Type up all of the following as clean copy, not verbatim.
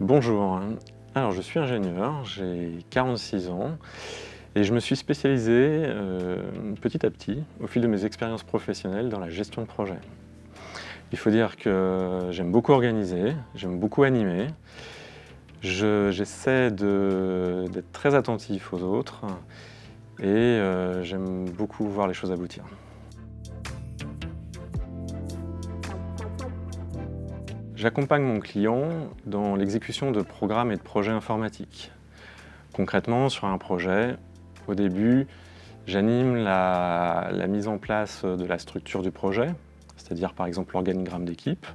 Bonjour, alors je suis ingénieur, j'ai 46 ans et je me suis spécialisé petit à petit au fil de mes expériences professionnelles dans la gestion de projet. Il faut dire que j'aime beaucoup organiser, j'aime beaucoup animer, j'essaie d'être très attentif aux autres et j'aime beaucoup voir les choses aboutir. J'accompagne mon client dans l'exécution de programmes et de projets informatiques. Concrètement, sur un projet, au début, j'anime la mise en place de la structure du projet, c'est-à-dire par exemple l'organigramme d'équipe,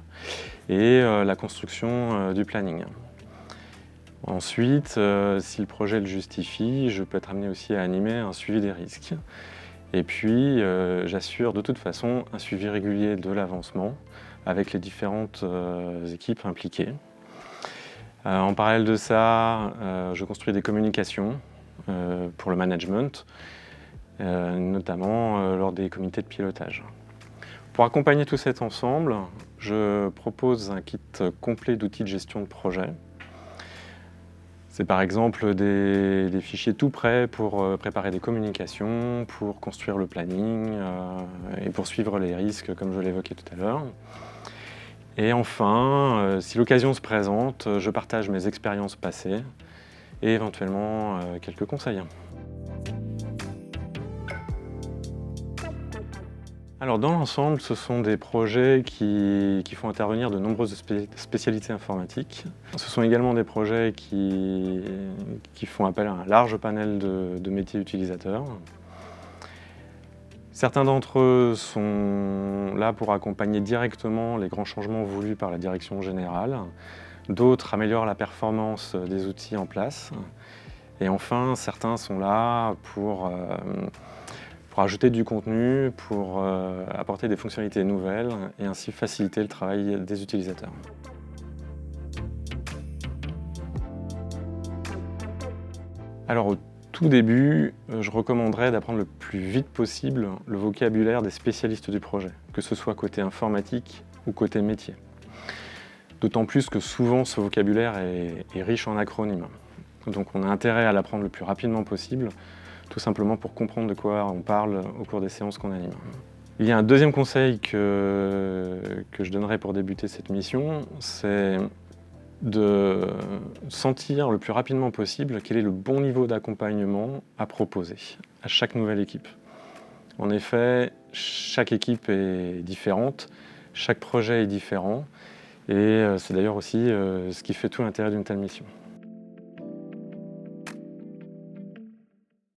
et la construction du planning. Ensuite, si le projet le justifie, je peux être amené aussi à animer un suivi des risques. Et puis, j'assure de toute façon un suivi régulier de l'avancement avec les différentes équipes impliquées. En parallèle de ça, je construis des communications pour le management, notamment lors des comités de pilotage. Pour accompagner tout cet ensemble, je propose un kit complet d'outils de gestion de projet. C'est par exemple des fichiers tout prêts pour préparer des communications, pour construire le planning et pour suivre les risques comme je l'évoquais tout à l'heure. Et enfin, si l'occasion se présente, je partage mes expériences passées et éventuellement quelques conseils. Alors dans l'ensemble, ce sont des projets qui font intervenir de nombreuses spécialités informatiques. Ce sont également des projets qui font appel à un large panel de métiers utilisateurs. Certains d'entre eux sont là pour accompagner directement les grands changements voulus par la direction générale. D'autres améliorent la performance des outils en place. Et enfin, certains sont là pour ajouter du contenu, pour apporter des fonctionnalités nouvelles et ainsi faciliter le travail des utilisateurs. Alors au tout début, je recommanderais d'apprendre le plus vite possible le vocabulaire des spécialistes du projet, que ce soit côté informatique ou côté métier. D'autant plus que souvent ce vocabulaire est riche en acronymes. Donc on a intérêt à l'apprendre le plus rapidement possible, tout simplement pour comprendre de quoi on parle au cours des séances qu'on anime. Il y a un deuxième conseil que je donnerais pour débuter cette mission, c'est de sentir le plus rapidement possible quel est le bon niveau d'accompagnement à proposer à chaque nouvelle équipe. En effet, chaque équipe est différente, chaque projet est différent, et c'est d'ailleurs aussi ce qui fait tout l'intérêt d'une telle mission.